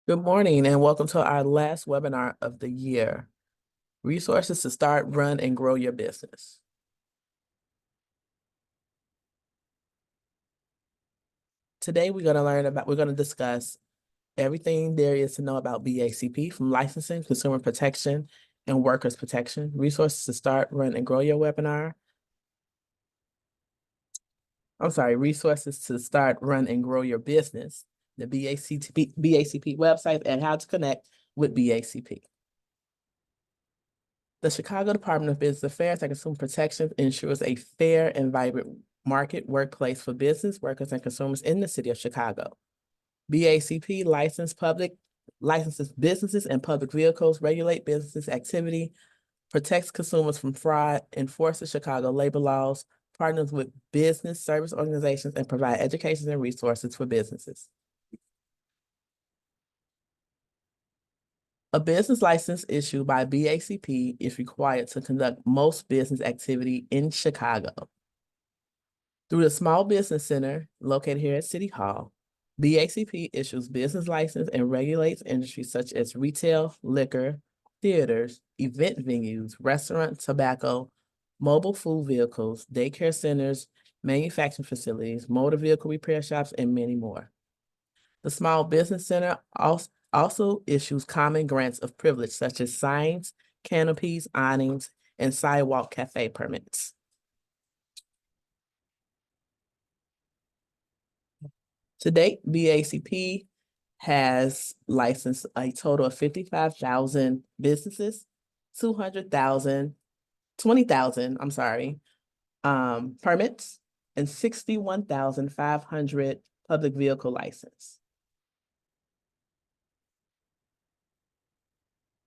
Good morning and welcome to our last webinar of the year, Resources to Start, Run, and Grow Your Business. Today, we're going to discuss everything there is to know about BACP, from licensing, consumer protection, and workers protection. Resources to Start, Run, and Grow Your webinar. Resources to Start, Run, and Grow Your Business, the BACP website, and how to connect with BACP. The Chicago Department of Business Affairs and Consumer Protection ensures a fair and vibrant market workplace for business, workers, and consumers in the city of Chicago. BACP licenses businesses and public vehicles, regulate business activity, protects consumers from fraud, enforces Chicago labor laws, partners with business service organizations, and provide education and resources for businesses. A business license issued by BACP is required to conduct most business activity in Chicago. Through the Small Business Center located here at City Hall, BACP issues business license and regulates industries such as retail, liquor, theaters, event venues, restaurants, tobacco, mobile food vehicles, daycare centers, manufacturing facilities, motor vehicle repair shops, and many more. The Small Business Center also issues common grants of privilege such as signs, canopies, awnings, and sidewalk cafe permits. To date, BACP has licensed a total of 55,000 businesses, 20,000 permits, and 61,500 public vehicle license.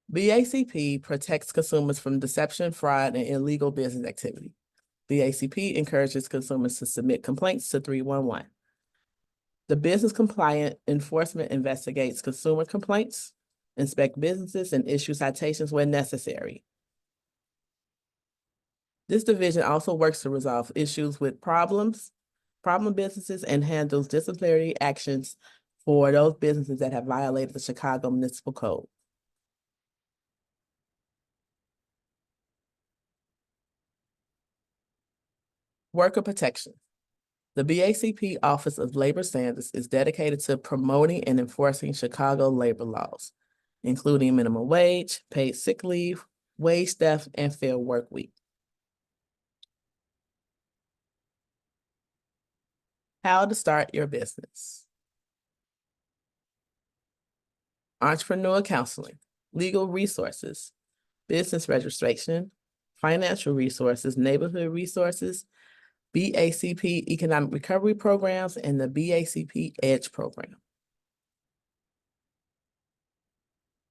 BACP protects consumers from deception, fraud, and illegal business activity. BACP encourages consumers to submit complaints to 311. The Business Compliant Enforcement investigates consumer complaints, inspect businesses, and issue citations when necessary. This division also works to resolve issues with problem businesses, and handles disciplinary actions for those businesses that have violated the Chicago Municipal Code. Worker protection. The BACP Office of Labor Standards is dedicated to promoting and enforcing Chicago labor laws, including minimum wage, paid sick leave, wage theft, and fair work week. How to start your business. Entrepreneur counseling, legal resources, business registration, financial resources, neighborhood resources, BACP economic recovery programs, and the BACP EDGE program.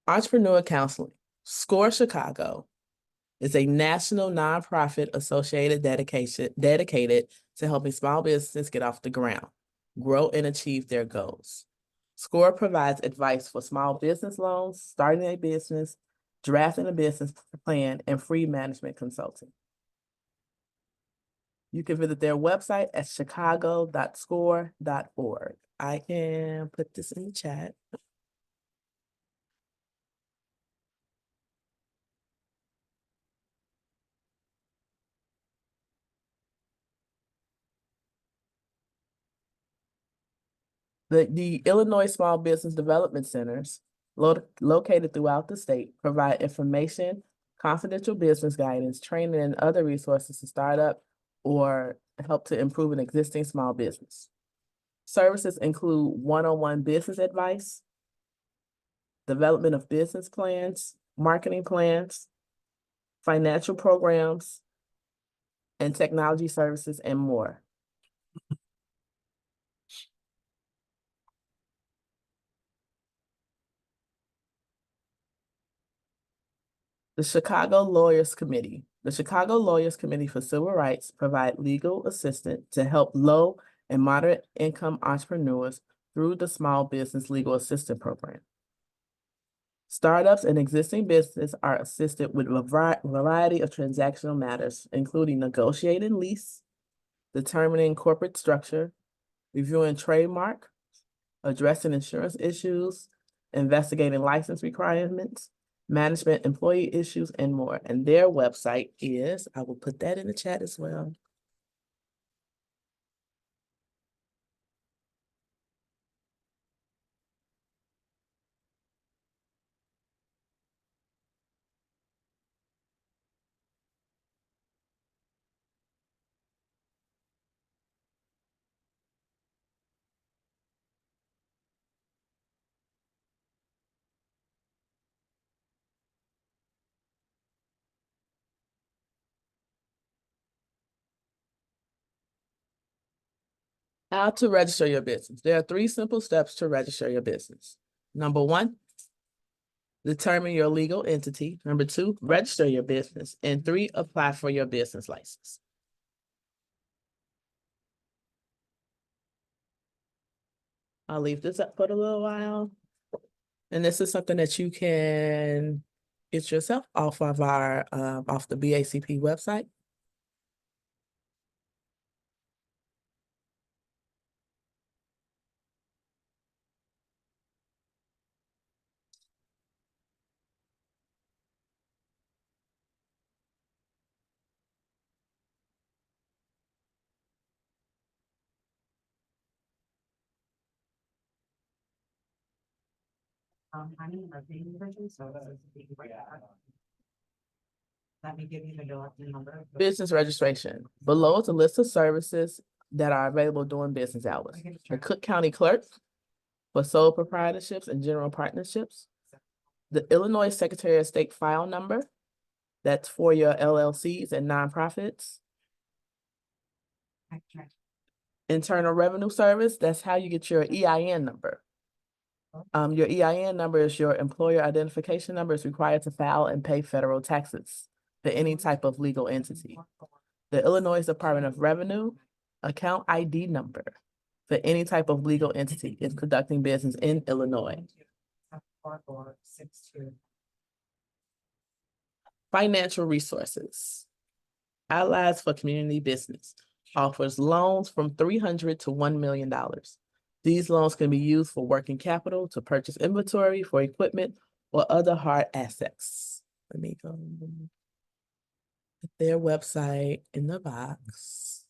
Entrepreneur counseling. SCORE Chicago is a national nonprofit dedicated to helping small businesses get off the ground, grow, and achieve their goals. SCORE provides advice for small business loans, starting a business, drafting a business plan, and free management consulting. You can visit their website at chicago.score.org. I can put this in the chat. The Illinois Small Business Development Centers, located throughout the state, provide information, confidential business guidance, training, and other resources to start up or help to improve an existing small business. Services include one-on-one business advice, development of business plans, marketing plans, financial programs, and technology services, and more. The Chicago Lawyers Committee. The Chicago Lawyers Committee for Civil Rights provide legal assistance to help low and moderate income entrepreneurs through the Small Business Legal Assistance Program. Startups and existing businesses are assisted with a variety of transactional matters, including negotiating lease, determining corporate structure, reviewing trademark, addressing insurance issues, investigating license requirements, management employee issues, and more. And their website is, I will put that in the chat as well. How to register your business. There are 3 simple steps to register your business. Number 1, determine your legal entity. Number 2, register your business. And 3, apply for your business license. I'll leave this up for a little while. And this is something that you can get yourself off of off the BACP website. I need a baby version, so let me give you the number. Business registration. Below is a list of services that are available during business hours. The Cook County Clerk for sole proprietorships and general partnerships. The Illinois Secretary of State file number. That's for your LLCs and nonprofits. Internal Revenue Service, that's how you get your EIN number. Your EIN number is your employer identification number. It's required to file and pay federal taxes for any type of legal entity. The Illinois Department of Revenue account ID number for any type of legal entity is conducting business in Illinois. Financial resources. Allies for Community Business offers loans from $300 to $1 million. These loans can be used for working capital, to purchase inventory, for equipment, or other hard assets. Let me go put their website in the box.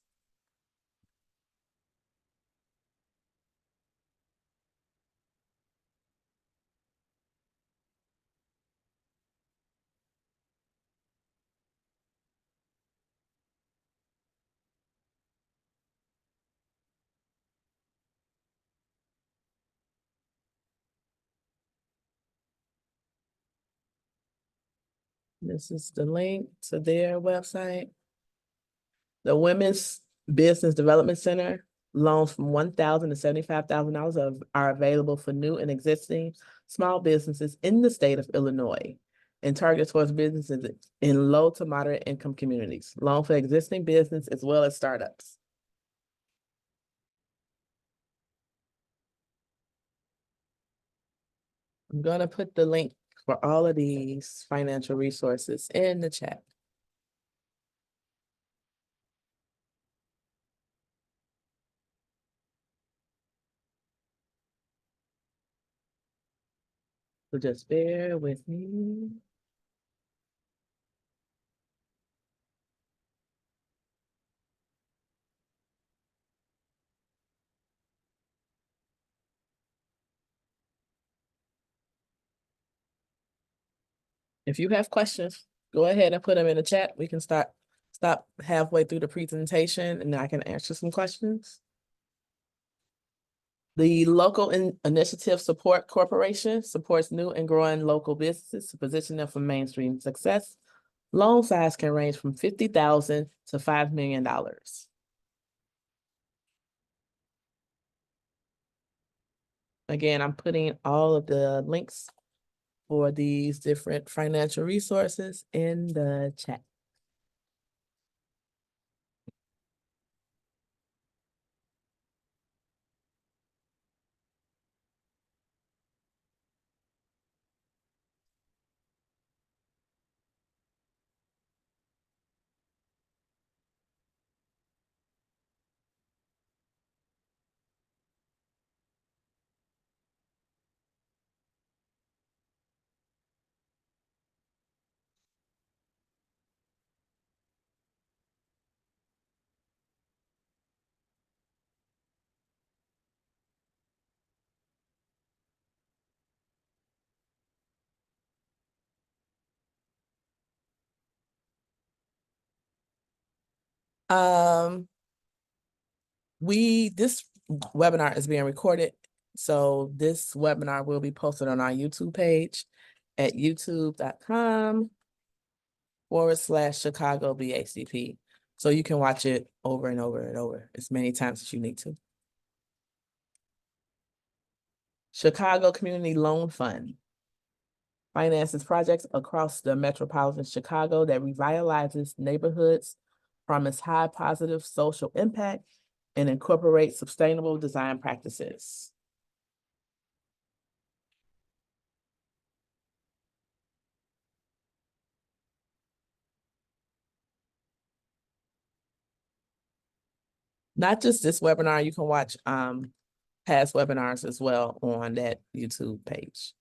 This is the link to their website. The Women's Business Development Center, loans from $1,000 to $75,000 are available for new and existing small businesses in the state of Illinois and targeted towards businesses in low to moderate income communities. Loan for existing business as well as startups. I'm gonna put the link for all of these financial resources in the chat. So just bear with me. If you have questions, go ahead and put them in the chat. We can stop halfway through the presentation and I can answer some questions. The Local Initiative Support Corporation supports new and growing local businesses to position them for mainstream success. Loan size can range from $50,000 to $5 million. Again, I'm putting all of the links for these different financial resources in the chat. This webinar is being recorded, so this webinar will be posted on our YouTube page at youtube.com/Chicago BACP. So you can watch it over and over and over as many times as you need to. Chicago Community Loan Fund finances projects across the metropolitan Chicago that revitalizes neighborhoods, promise high positive social impact, and incorporate sustainable design practices. Not just this webinar, you can watch past webinars as well on that YouTube page.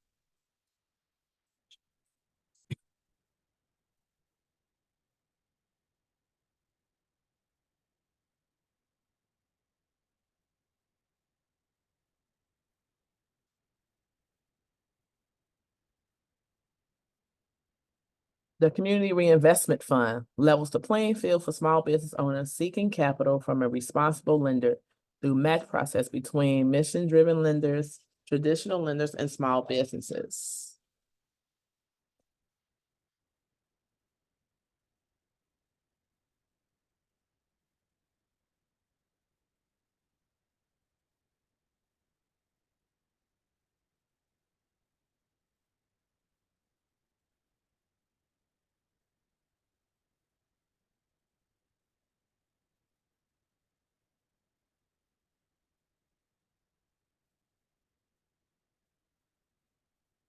The Community Reinvestment Fund levels the playing field for small business owners seeking capital from a responsible lender through match process between mission-driven lenders, traditional lenders, and small businesses.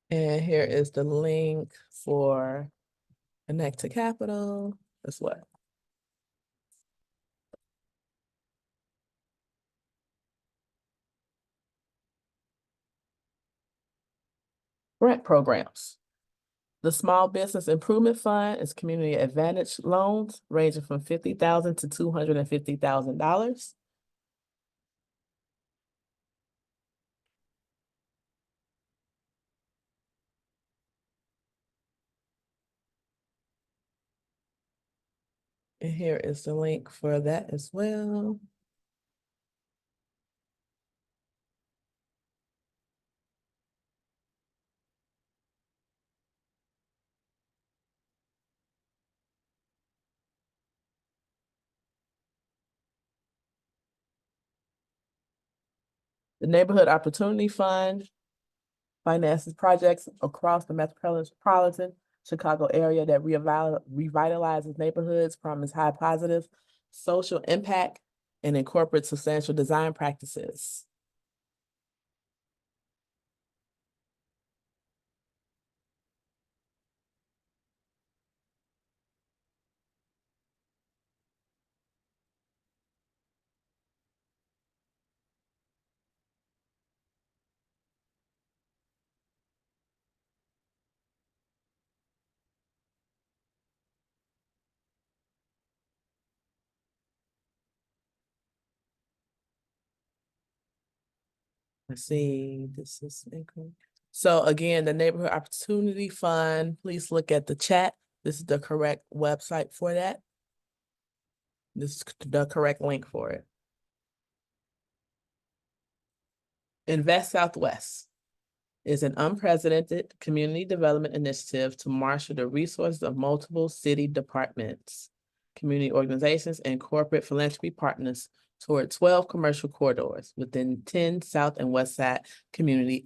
And here is the link for Connect to Capital as well. Grant programs. The Small Business Improvement Fund is community advantage loans ranging from $50,000 to $250,000. And here is the link for that as well. The Neighborhood Opportunity Fund finances projects across the metropolitan Chicago area that revitalizes neighborhoods, promise high positive social impact, and incorporates substantial design practices. Let's see, this is so again, the Neighborhood Opportunity Fund, please look at the chat. This is the correct website for that. This is the correct link for it. Invest Southwest is an unprecedented community development initiative to marshal the resources of multiple city departments, community organizations, and corporate philanthropy partners toward 12 commercial corridors within 10 South and West Side community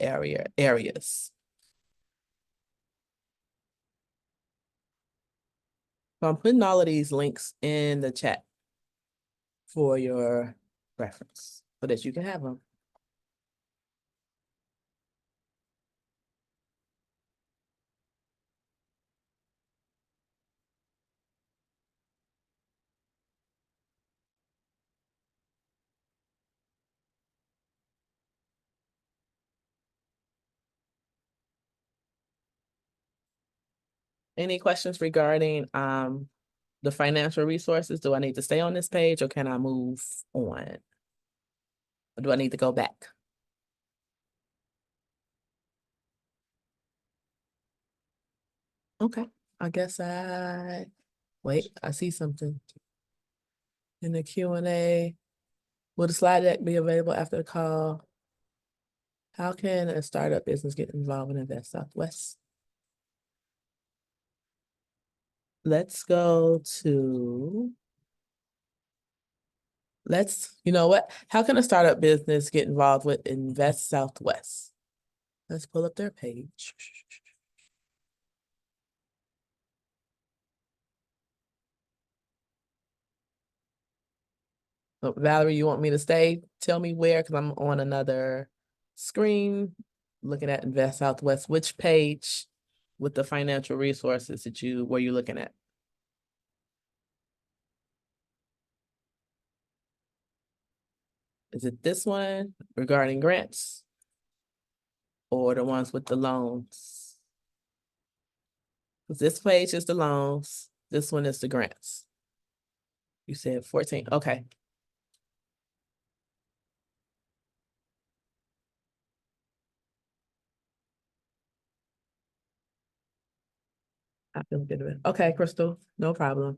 areas. So I'm putting all of these links in the chat for your reference so that you can have them. Any questions regarding the financial resources? Do I need to stay on this page or can I move on? Or do I need to go back? Okay, I guess wait, I see something. in the Q&A. Will the slide deck be available after the call? How can a startup business get involved in Invest Southwest? Let's go to, you know what? How can a startup business get involved with Invest Southwest? Let's pull up their page. So, Valerie, you want me to stay? Tell me where, because I'm on another screen looking at Invest Southwest. Which page with the financial resources were you looking at? Is it this one regarding grants or the ones with the loans? 'Cause this page is the loans. This one is the grants. You said 14. Okay. I feel good with it. Okay, Crystal, no problem.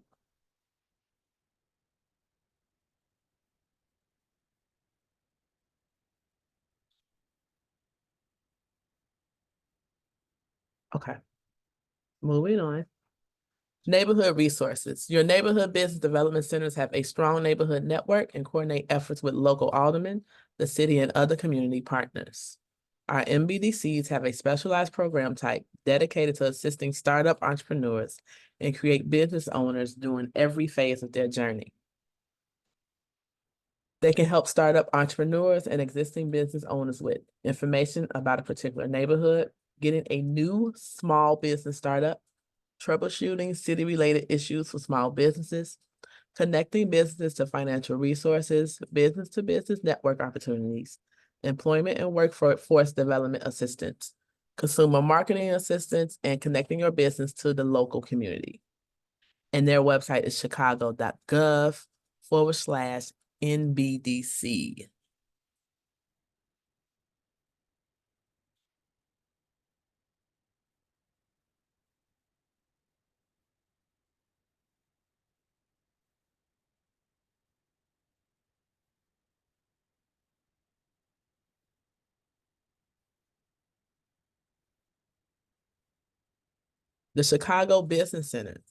Okay, moving on. Neighborhood resources. Your neighborhood business development centers have a strong neighborhood network and coordinate efforts with local aldermen, the city, and other community partners. Our MBDCs have a specialized program type dedicated to assisting startup entrepreneurs and create business owners during every phase of their journey. They can help startup entrepreneurs and existing business owners with information about a particular neighborhood, getting a new small business startup, troubleshooting city-related issues for small businesses, connecting businesses to financial resources, business-to-business network opportunities, employment and workforce development assistance, consumer marketing assistance, and connecting your business to the local community. And their website is chicago.gov/NBDC. The Chicago Business Center.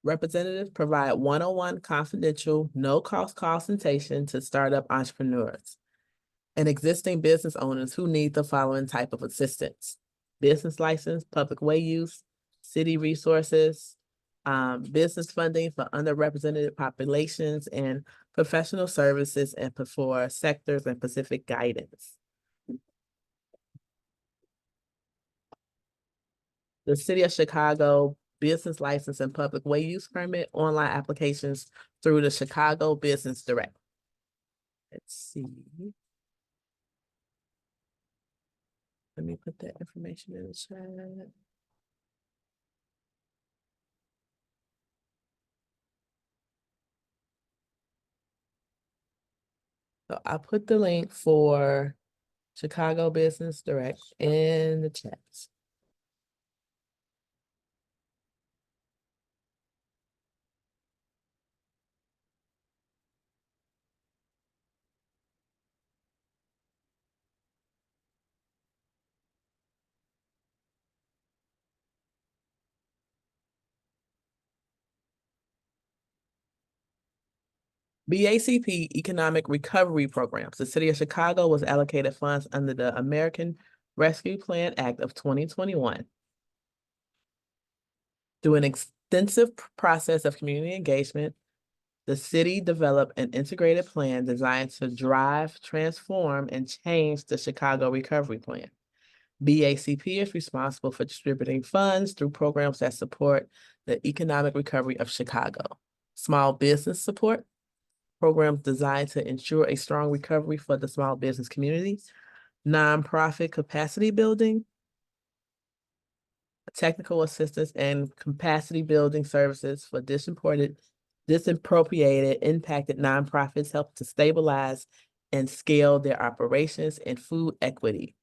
Representatives provide one-on-one confidential, no-cost consultation to startup entrepreneurs and existing business owners who need the following type of assistance: business license, public way use, city resources, business funding for underrepresented populations, and professional services and for sectors and specific guidance. The City of Chicago business license and public way use permit online applications through the Chicago Business Direct. Let's see. Let me put that information in the chat. So I put the link for Chicago Business Direct in the chat. BACP Economic Recovery Programs. The City of Chicago was allocated funds under the American Rescue Plan Act of 2021. Through an extensive process of community engagement, the city developed an integrated plan designed to drive, transform, and change the Chicago Recovery Plan. BACP is responsible for distributing funds through programs that support the economic recovery of Chicago. Small business support, programs designed to ensure a strong recovery for the small business community. Nonprofit capacity building, technical assistance and capacity building services for disappropriated impacted nonprofits help to stabilize and scale their operations, and food equity.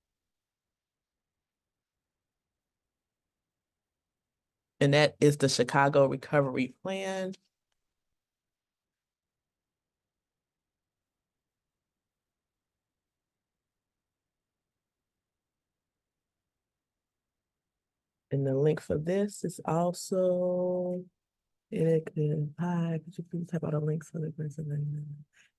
And that is the Chicago Recovery Plan. And the link for this is also, hi, could you please type out a link for the person?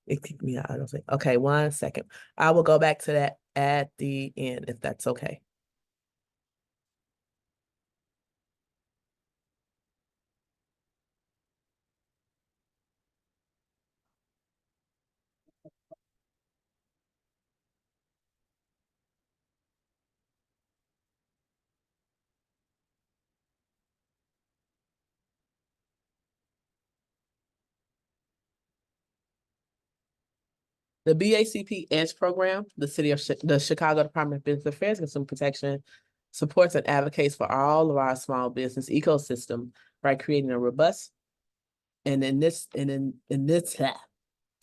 It kicked me out. I don't think. Okay, 1 second. I will go back to that at the end if that's okay. The BACP EDGE program, the Chicago Department of Business Affairs and Consumer Protection, supports and advocates for all of our small business ecosystem by creating a robust in this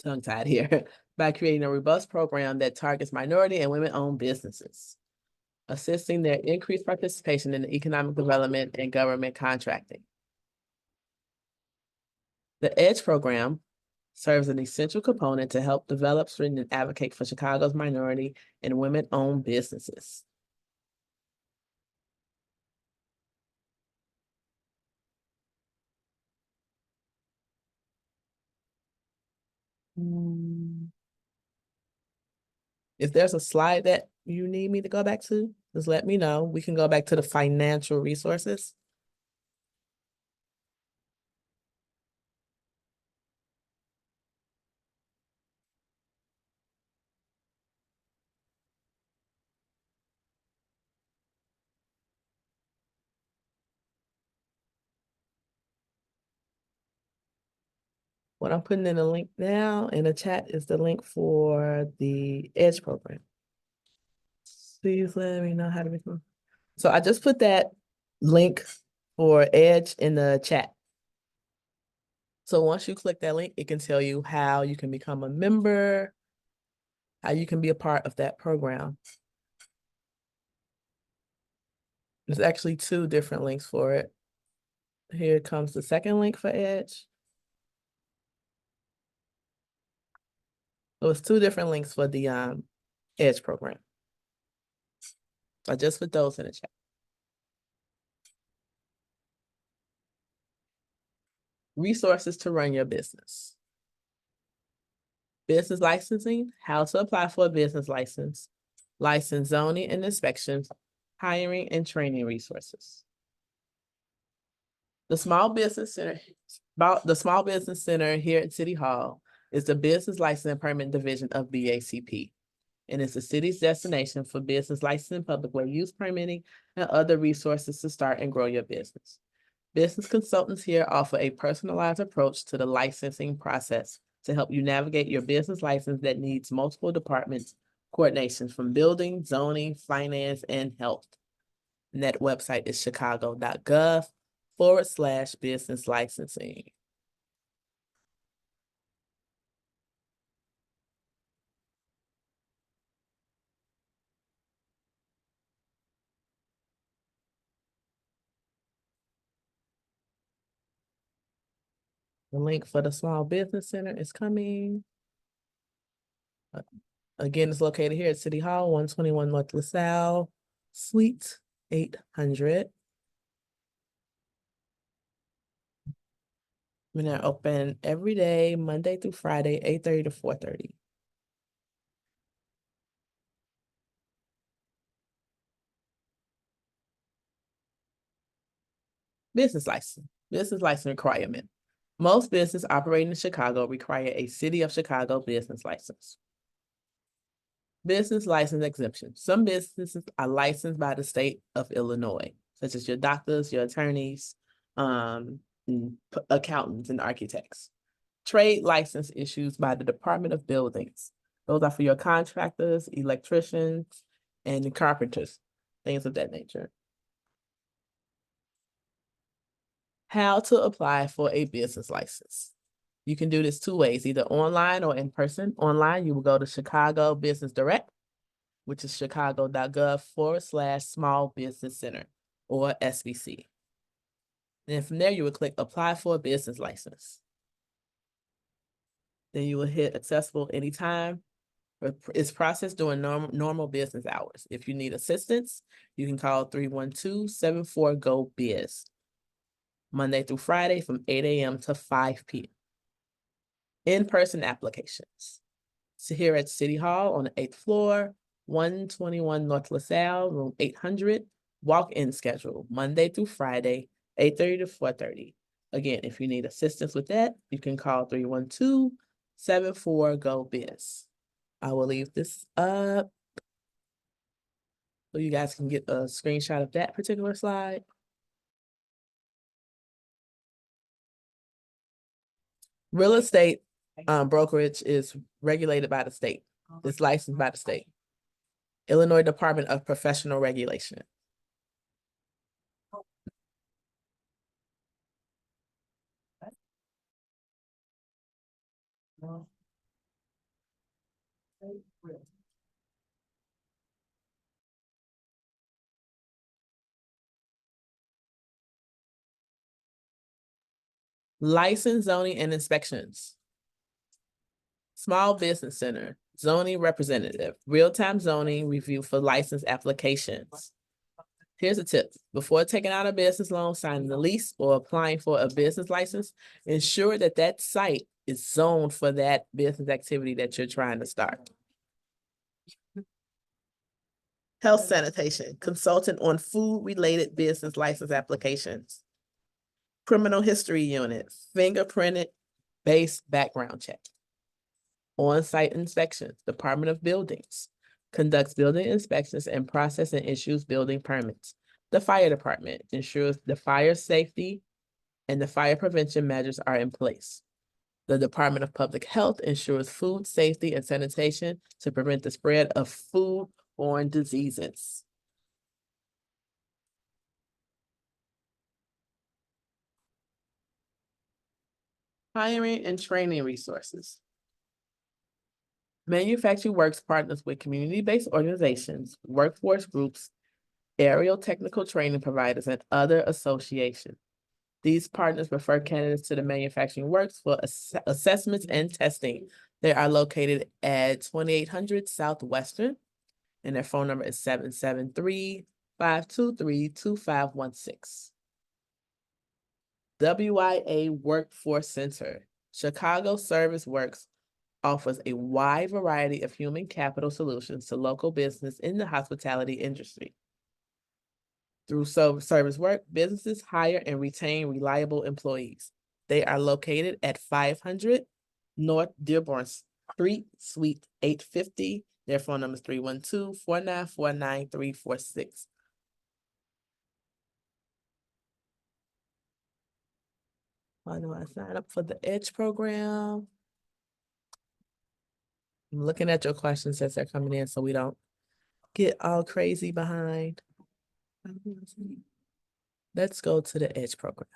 tongue tied here by creating a robust program that targets minority and women-owned businesses, assisting their increased participation in the economic development and government contracting. The EDGE program serves an essential component to help develop, strengthen, and advocate for Chicago's minority and women-owned businesses. If there's a slide that you need me to go back to, just let me know. We can go back to the financial resources. What I'm putting in the link now in the chat is the link for the EDGE program. Please let me know how to become. So I just put that link for EDGE in the chat. So once you click that link, it can tell you how you can become a member, how you can be a part of that program. There's actually 2 different links for it. Here comes the second link for EDGE. So it's 2 different links for the EDGE program. I just put those in the chat. Resources to run your business. Business licensing, how to apply for a business license, license zoning and inspections, hiring and training resources. The Small Business Center here at City Hall is the Business License and Permit Division of BACP, and it's the city's destination for business licensing, public way use permitting, and other resources to start and grow your business. Business consultants here offer a personalized approach to the licensing process to help you navigate your business license that needs multiple departments coordination from building, zoning, finance, and health. And that website is chicago.gov/business licensing. The link for the Small Business Center is coming. Again, it's located here at City Hall, 121 North LaSalle, Suite 800. And they're open every day, Monday through Friday, 8:30 to 4:30. Business license requirement. Most businesses operating in Chicago require a City of Chicago business license. Business license exemption. Some businesses are licensed by the state of Illinois, such as your doctors, your attorneys, accountants, and architects. Trade license issues by the Department of Buildings. Those are for your contractors, electricians, and carpenters, things of that nature. How to apply for a business license. You can do this 2 ways, either online or in person. Online, you will go to Chicago Business Direct, which is chicago.gov/small business center or SBC. Then from there, you would click apply for a business license. Then you will hit accessible anytime. It's processed during normal business hours. If you need assistance, you can call 312-74-GO-BIZ. Monday through Friday from 8 a.m. to 5 p.m. In-person applications. So here at City Hall on the 8th floor, 121 North LaSalle, room 800, walk-in schedule, Monday through Friday, 8:30 to 4:30. Again, if you need assistance with that, you can call 312-74-GO-BIZ. I will leave this up so you guys can get a screenshot of that particular slide. Real estate brokerage is regulated by the state. It's licensed by the state. Illinois Department of Professional Regulation. License, zoning, and inspections. Small Business Center, zoning representative, real-time zoning review for license applications. Here's a tip. Before taking out a business loan, signing a lease, or applying for a business license, ensure that that site is zoned for that business activity that you're trying to start. Health sanitation, consultant on food-related business license applications. Criminal history unit, fingerprinted-based background check. On-site inspections, Department of Buildings, conducts building inspections and process and issues building permits. The fire department ensures the fire safety and the fire prevention measures are in place. The Department of Public Health ensures food safety and sanitation to prevent the spread of food-borne diseases. Hiring and training resources. Manufacturing Works partners with community-based organizations, workforce groups, aerial technical training providers, and other associations. These partners refer candidates to the Manufacturing Works for assessments and testing. They are located at 2800 Southwestern, and their phone number is 773-523-2516. WIA Workforce Center, Chicago Service Works offers a wide variety of human capital solutions to local business in the hospitality industry. Through service work, businesses hire and retain reliable employees. They are located at 500 North Dearborn Street, Suite 850. Their phone number is 312-494-9346. Why do I sign up for the EDGE program? I'm looking at your questions as they're coming in so we don't get all crazy behind. Let's go to the EDGE program.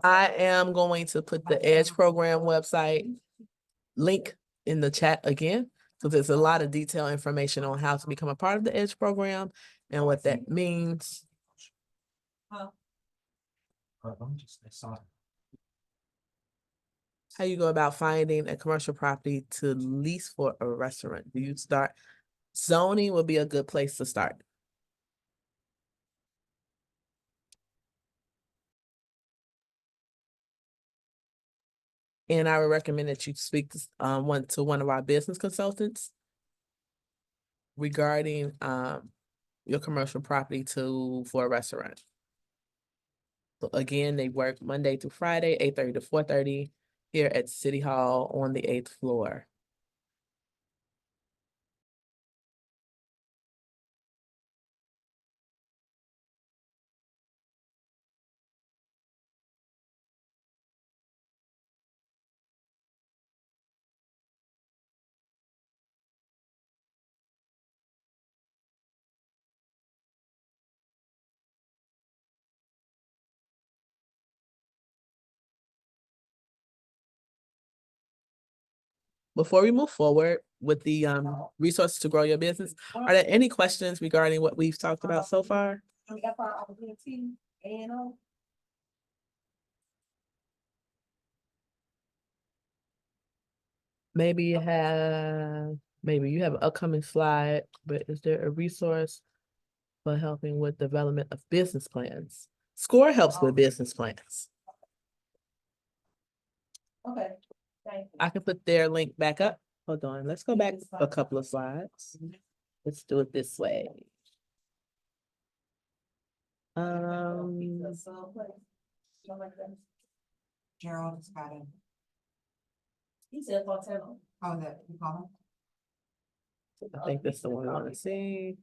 I am going to put the EDGE program website link in the chat again. So there's a lot of detailed information on how to become a part of the EDGE program and what that means. How you go about finding a commercial property to lease for a restaurant. Do you start? Zoning would be a good place to start. And I would recommend that you speak to one of our business consultants regarding your commercial property for a restaurant. So again, they work Monday through Friday, 8:30 to 4:30 here at City Hall on the 8th floor. before we move forward with the resources to grow your business, are there any questions regarding what we've talked about so far? Maybe you have an upcoming slide, but is there a resource for helping with development of business plans? SCORE helps with business plans. Okay, thank you. I can put their link back up. Hold on, let's go back a couple of slides. Let's do it this way. Gerald has got it. He said Fontana. Oh, that, you call I think that's the one I want to see.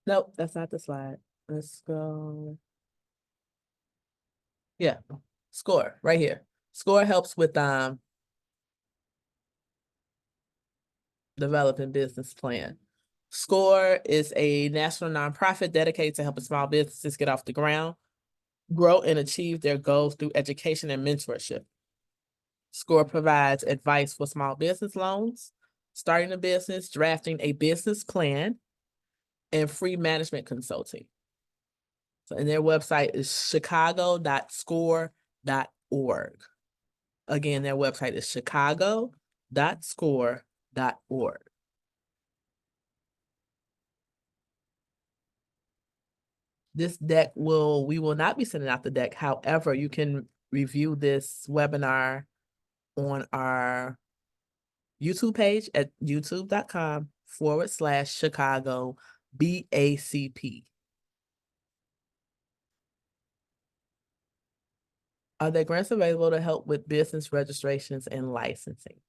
Nope, that's not the slide. Let's go. Yeah, SCORE right here. SCORE helps with developing business plan. SCORE is a national nonprofit dedicated to helping small businesses get off the ground, grow and achieve their goals through education and mentorship. SCORE provides advice for small business loans, starting a business, drafting a business plan, and free management consulting. So, and their website is chicago.score.org. Again, their website is chicago.score.org. This deck we will not be sending out the deck. However, you can review this webinar on our YouTube page at youtube.com/Chicago BACP. Are there grants available to help with business registrations and licensing?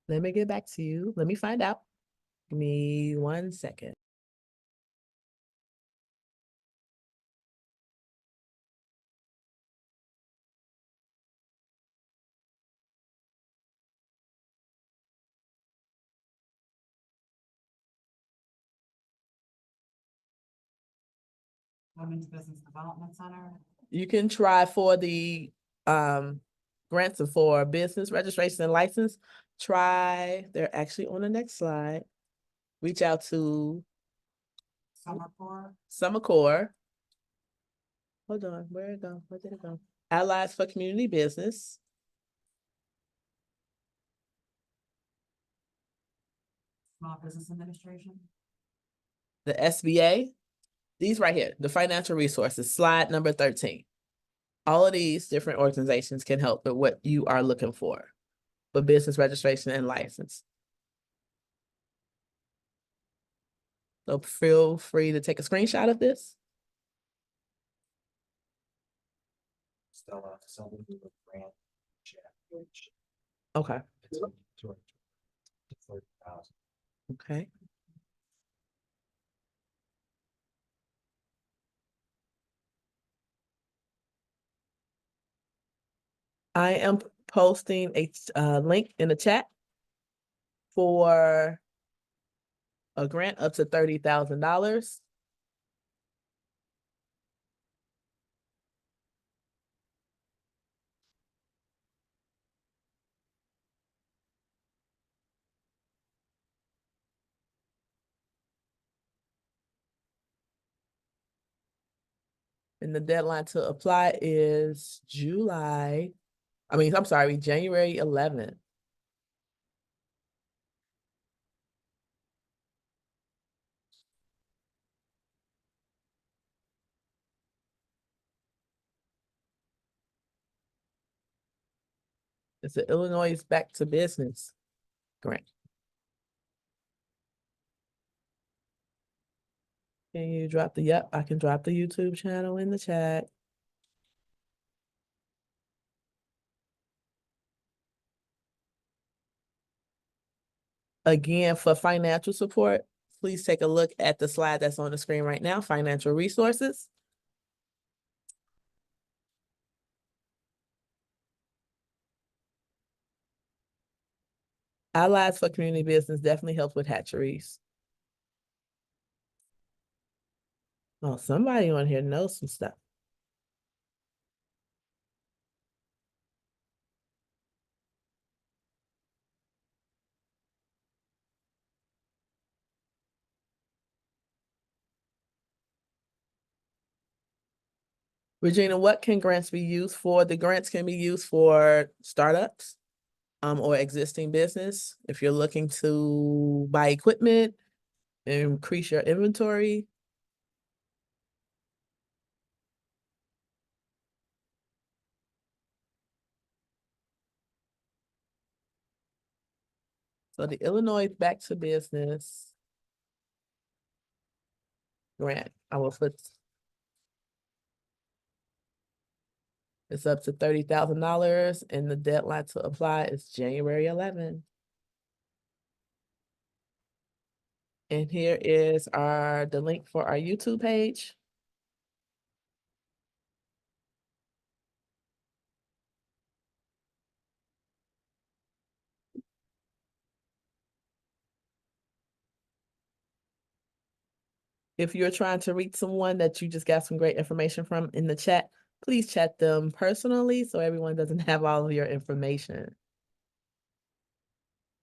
Let me get back to you. Let me find out. Give me 1 second. Women's Business Development Center. You can try for the grants for business registration and license. They're actually on the next slide. Reach out to Summer Corps. Hold on, where it go? Where did it go? Allies for Community Business. Small Business Administration. The SBA. These right here, the financial resources, slide number 13. All of these different organizations can help with what you are looking for business registration and license. So feel free to take a screenshot of this. Stella, somebody with a grant chat, which Okay, it's 30,000. okay. I am posting a link in the chat for a grant up to $30,000. And the deadline to apply is January 11th. It's the Illinois Back to Business grant. Can you drop yep, I can drop the YouTube channel in the chat. Again, for financial support, please take a look at the slide that's on the screen right now, financial resources. Allies for Community Business definitely helps with hatcheries. Oh, somebody on here knows some stuff. Regina, what can grants be used for? The grants can be used for startups or existing business. If you're looking to buy equipment, increase your inventory. So the Illinois Back to Business grant, I will put. It's up to $30,000 and the deadline to apply is January 11. And here is the link for our YouTube page. If you're trying to reach someone that you just got some great information from in the chat, please chat them personally so everyone doesn't have all of your information.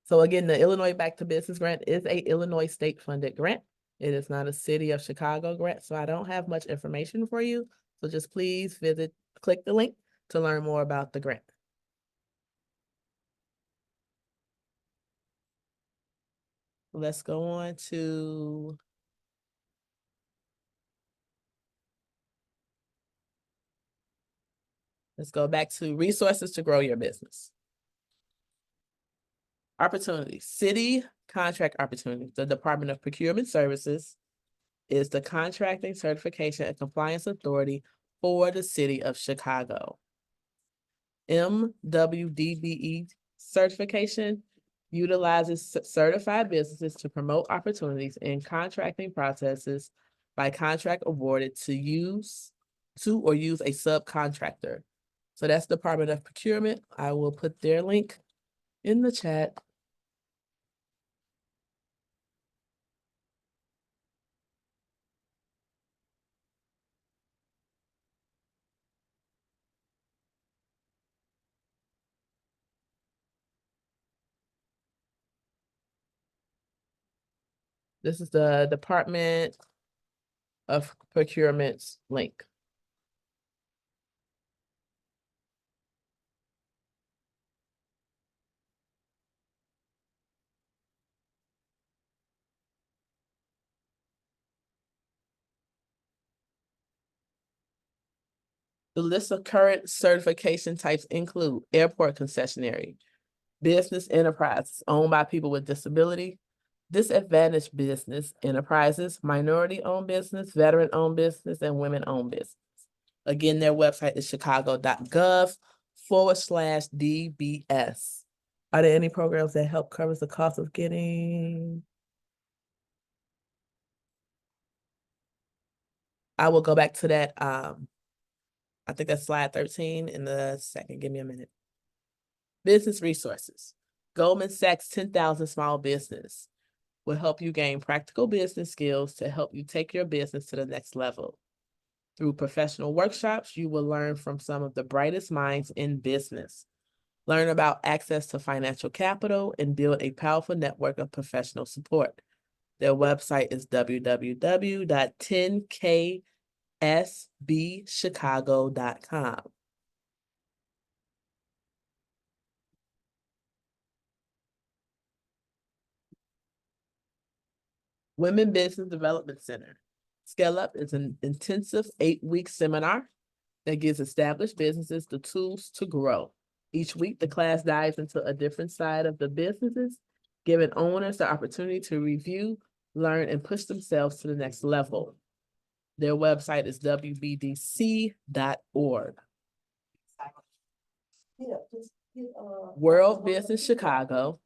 So again, the Illinois Back to Business grant is a Illinois state funded grant. It is not a City of Chicago grant, so I don't have much information for you. So just please click the link to learn more about the grant. Let's go on to let's go back to resources to grow your business. Opportunities, city contract opportunities. The Department of Procurement Services is the contracting, certification, and compliance authority for the city of Chicago. MWDBE certification utilizes certified businesses to promote opportunities in contracting processes by contract awarded to use or use a subcontractor. So that's Department of Procurement. I will put their link in the chat. This is the Department of Procurement's link. The list of current certification types include airport concessionary, business enterprises owned by people with disability, disadvantaged business enterprises, minority-owned business, veteran-owned business, and women-owned business. Again, their website is chicago.gov/DBS. Are there any programs that help cover the cost of getting? I will go back to that. I think that's slide 13 in the second. Give me a minute. Business resources. Goldman Sachs 10,000 Small Business will help you gain practical business skills to help you take your business to the next level. Through professional workshops, you will learn from some of the brightest minds in business. Learn about access to financial capital and build a powerful network of professional support. Their website is www.10ksbchicago.com. Women Business Development Center. Scale Up is an intensive 8-week seminar that gives established businesses the tools to grow. Each week, the class dives into a different side of the businesses, giving owners the opportunity to review, learn, and push themselves to the next level. Their website is wbdc.org. World Business Chicago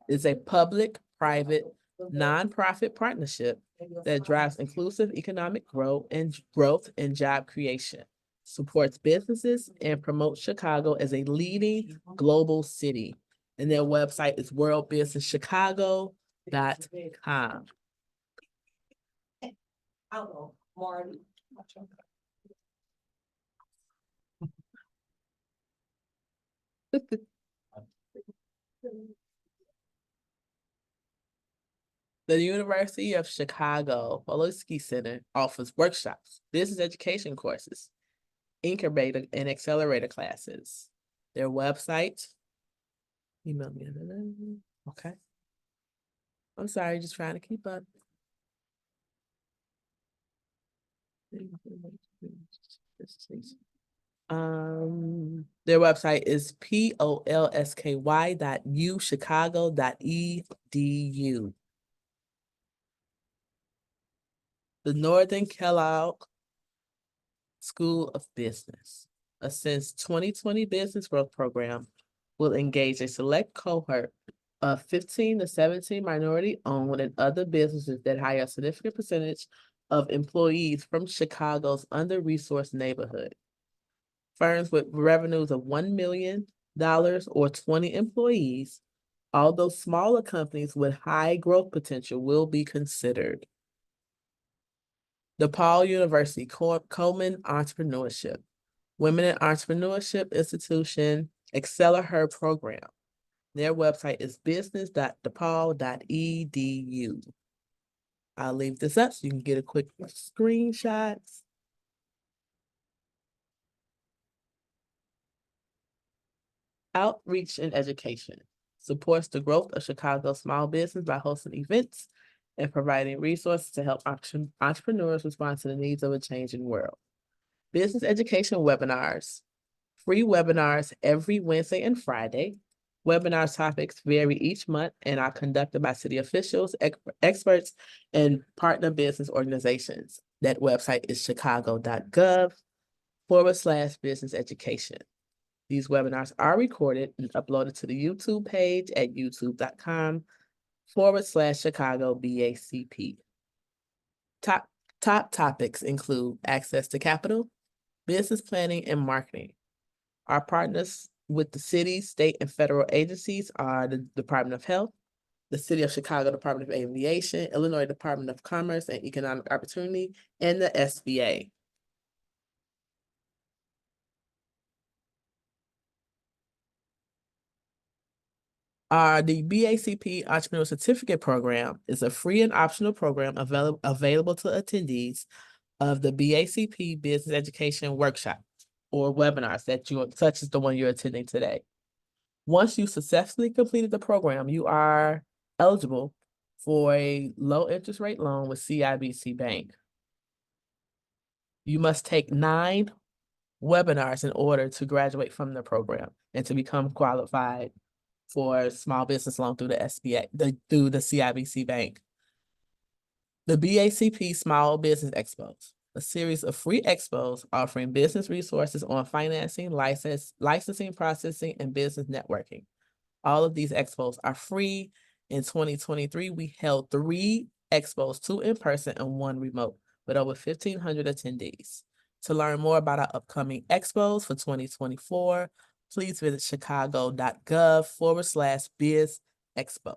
is a public-private nonprofit partnership that drives inclusive economic growth and job creation, supports businesses, and promotes Chicago as a leading global city. And their website is worldbusinesschicago.com. The University of Chicago Pulaski Center offers workshops, business education courses, incubator and accelerator classes. Their website. Email me. Okay. I'm sorry, just trying to keep up. Their website is polsky.uchicago.edu. The Northern Kellogg School of Business, a since 2020 business growth program, will engage a select cohort of 15 to 17 minority-owned and other businesses that hire a significant percentage of employees from Chicago's under-resourced neighborhood. Firms with revenues of $1 million or 20 employees, although smaller companies with high growth potential will be considered. DePaul University Coleman Entrepreneurship, Women in Entrepreneurship Institution, Acceler program. Their website is business.depaul.edu. I'll leave this up so you can get a quick screenshot. Outreach and education supports the growth of Chicago small business by hosting events and providing resources to help entrepreneurs respond to the needs of a changing world. Business education webinars, free webinars every Wednesday and Friday. Webinar topics vary each month and are conducted by city officials, experts, and partner business organizations. That website is chicago.gov/business education. These webinars are recorded and uploaded to the YouTube page at youtube.com/Chicago BACP. Top topics include access to capital, business planning, and marketing. Our partners with the city, state, and federal agencies are the Department of Health, the City of Chicago Department of Aviation, Illinois Department of Commerce and Economic Opportunity, and the SBA. The BACP Entrepreneur Certificate Program is a free and optional program available to attendees of the BACP Business Education Workshop or webinars such as the one you're attending today. Once you successfully completed the program, you are eligible for a low interest rate loan with CIBC Bank. You must take 9 webinars in order to graduate from the program and to become qualified for small business loan through the SBA, through the CIBC Bank. The BACP Small Business Expos, a series of free expos offering business resources on financing, licensing, processing, and business networking. All of these expos are free. In 2023, we held 3 expos, 2 in person and 1 remote, with over 1,500 attendees. To learn more about our upcoming expos for 2024, please visit chicago.gov/biz expo.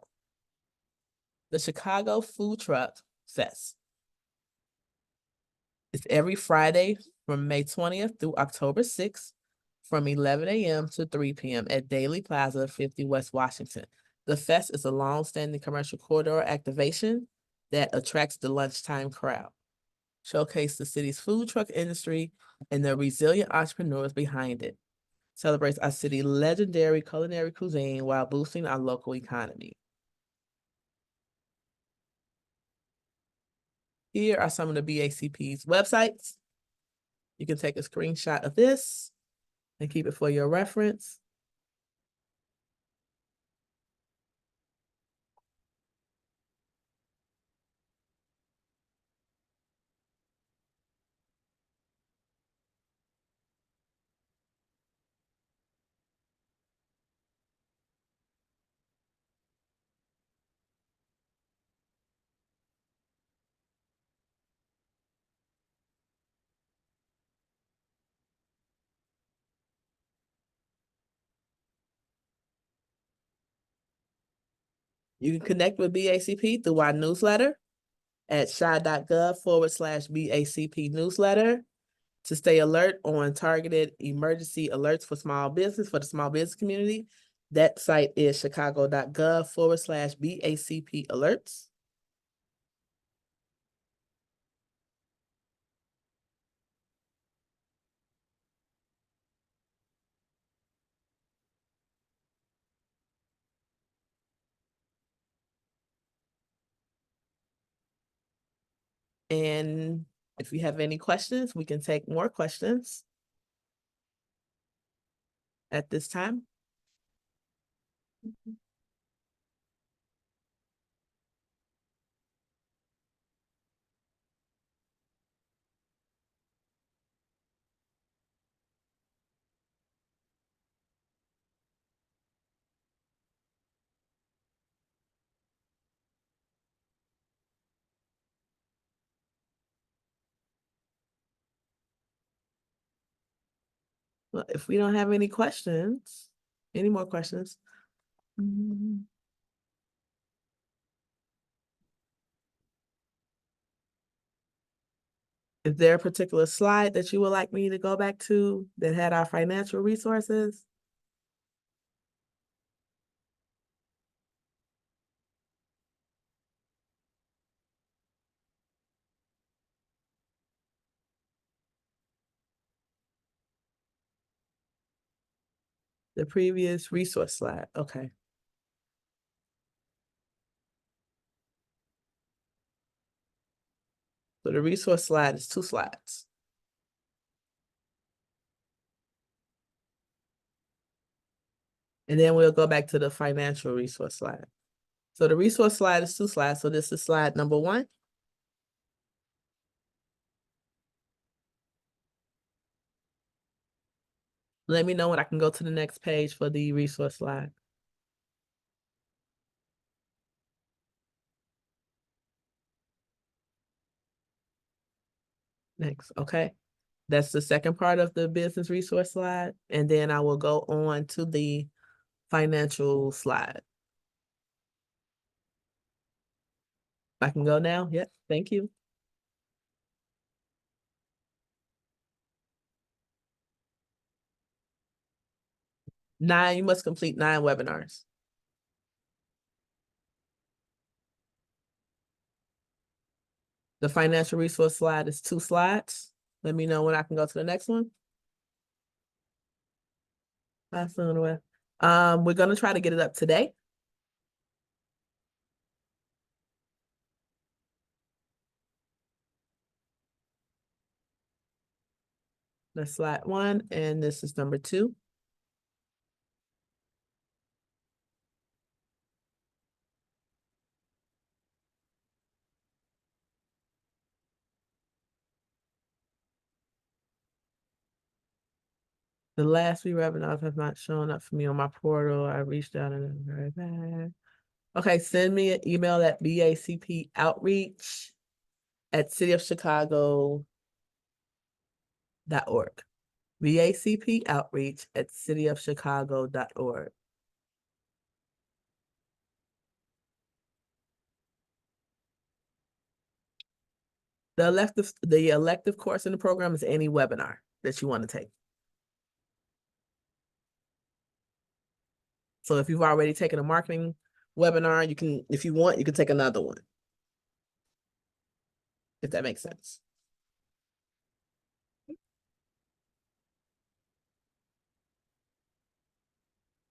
The Chicago Food Truck Fest. It's every Friday from May 20th through October 6th from 11 a.m. to 3 p.m. at Daily Plaza, 50 West Washington. The fest is a long-standing commercial corridor activation that attracts the lunchtime crowd. Showcase the city's food truck industry and the resilient entrepreneurs behind it. Celebrates our city's legendary culinary cuisine while boosting our local economy. Here are some of the BACP's websites. You can take a screenshot of this and keep it for your reference. You can connect with BACP through our newsletter at chi.gov/BACP newsletter to stay alert on targeted emergency alerts for small business, for the small business community. That site is chicago.gov/BACP alerts. And if you have any questions, we can take more questions at this time. Well, if we don't have any questions, any more questions? Is there a particular slide that you would like me to go back to that had our financial resources? The previous resource slide, okay. So the resource slide is 2 slides. And then we'll go back to the financial resource slide. So the resource slide is 2 slides. So this is slide number 1. Let me know when I can go to the next page for the resource slide. Next, okay. That's the second part of the business resource slide. And then I will go on to the financial slide. I can go now? Yep, thank you. You must complete 9 webinars. The financial resource slide is 2 slides. Let me know when I can go to the next one. We're gonna try to get it up today. That's slide 1, and this is number 2. The last 3 webinars have not shown up for me on my portal. I reached out and very bad. Okay, send me an email at BACP outreach at cityofchicago.org. BACP outreach at cityofchicago.org. The elective course in the program is any webinar that you want to take. So if you've already taken a marketing webinar, you can, if you want, you can take another one. If that makes sense.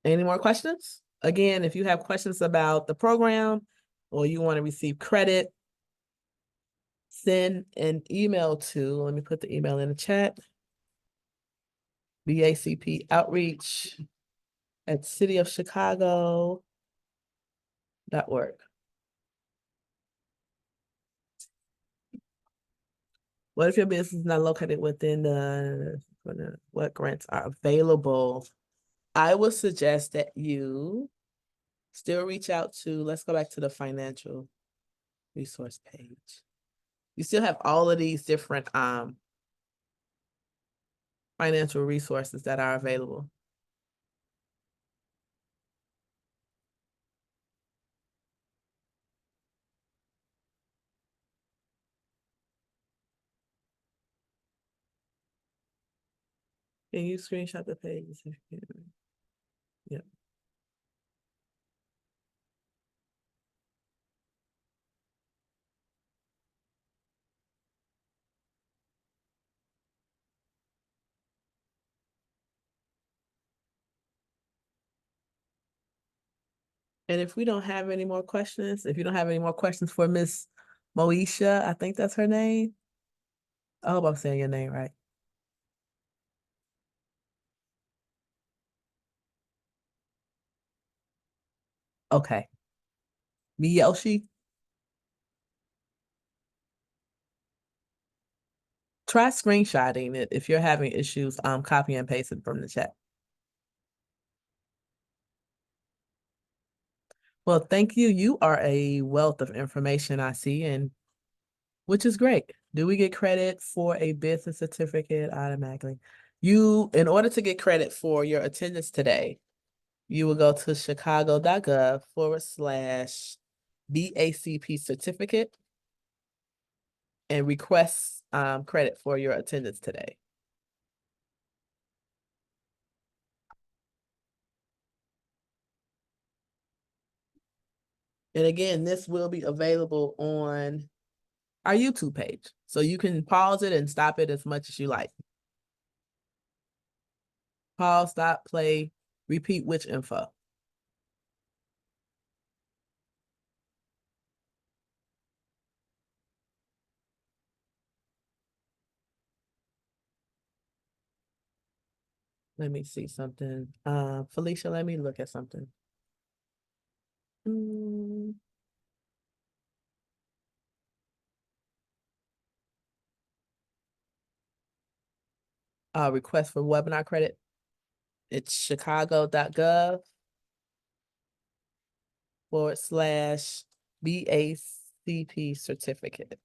Any more questions? Again, if you have questions about the program or you want to receive credit, send an email to, let me put the email in the chat, BACP outreach at cityofchicago.org. What if your business is not located within what grants are available? I would suggest that you still reach out to, let's go back to the financial resource page. You still have all of these different financial resources that are available. Can you screenshot the page? Yeah. And if we don't have any more questions, if you don't have any more questions for Miss Moesha, I think that's her name. I hope I'm saying your name right. Okay. Miyoshi. Try screenshotting it if you're having issues, copy and paste it from the chat. Well, thank you. You are a wealth of information I see, and which is great. Do we get credit for a business certificate automatically? In order to get credit for your attendance today, you will go to chicago.gov/BACP certificate and request credit for your attendance today. And again, this will be available on our YouTube page. So you can pause it and stop it as much as you like. Pause, stop, play, repeat which info. Let me see something. Felicia, let me look at something. Request for webinar credit. It's chicago.gov/BACP certificate.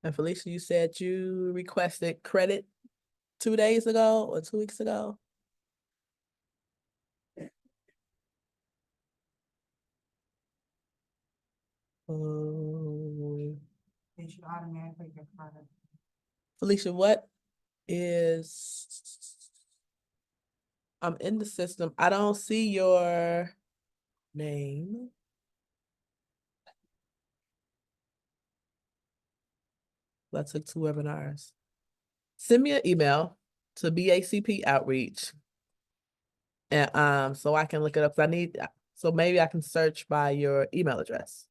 And Felicia, you said you requested credit 2 days ago or 2 weeks ago? They should automatically get credit. Felicia, what is, I'm in the system. I don't see your name. I took 2 webinars. Send me an email to BACP Outreach. And so I can look it up. So maybe I can search by your email address.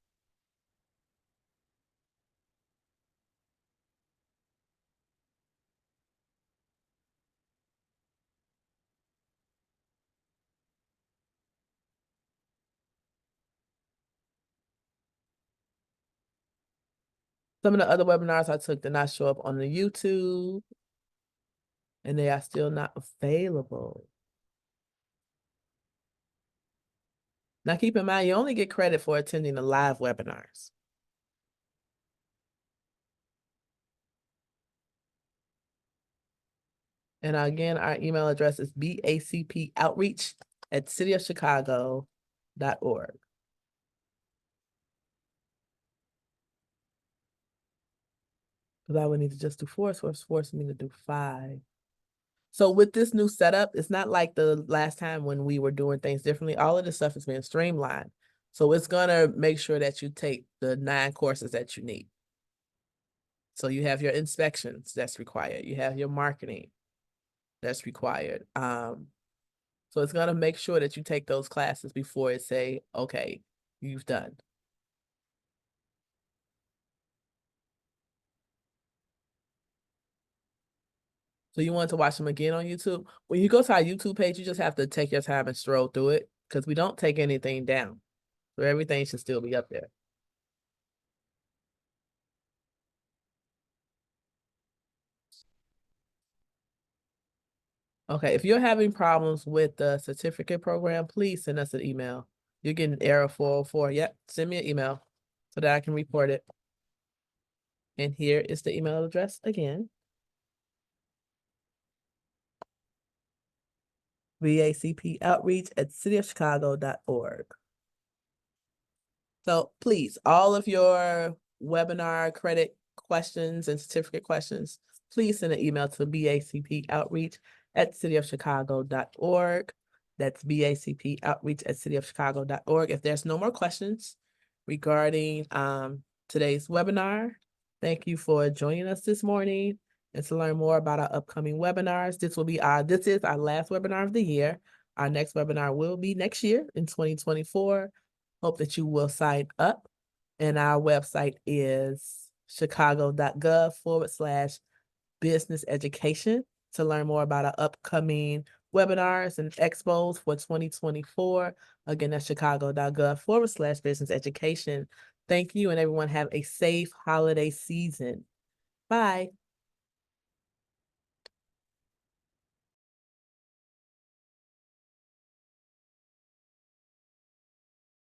Some of the other webinars I took did not show up on the YouTube, and they are still not available. Now keep in mind, you only get credit for attending the live webinars. And again, our email address is bacpoutreach@cityofchicago.org. Because I would need to just do 4, so it's forcing me to do 5. So with this new setup, it's not like the last time when we were doing things differently. All of this stuff is being streamlined. So it's gonna make sure that you take the 9 courses that you need. So you have your inspections that's required. You have your marketing that's required. So it's gonna make sure that you take those classes before it say, okay, you've done. So you want to watch them again on YouTube? When you go to our YouTube page, you just have to take your time and stroll through it because we don't take anything down. So everything should still be up there. Okay, if you're having problems with the certificate program, please send us an email. You're getting error 404. Yep, send me an email so that I can report it. And here is the email address again. BACPoutreach@cityofchicago.org. So please, all of your webinar credit questions and certificate questions, please send an email to bacpoutreach@cityofchicago.org. That's bacpoutreach@cityofchicago.org. If there's no more questions regarding today's webinar, thank you for joining us this morning. and to learn more about our upcoming webinars. This is our last webinar of the year. Our next webinar will be next year in 2024. Hope that you will sign up. And our website is chicago.gov/business education to learn more about our upcoming webinars and expos for 2024. Again, that's chicago.gov/business education. Thank you, and everyone have a safe holiday season. Bye.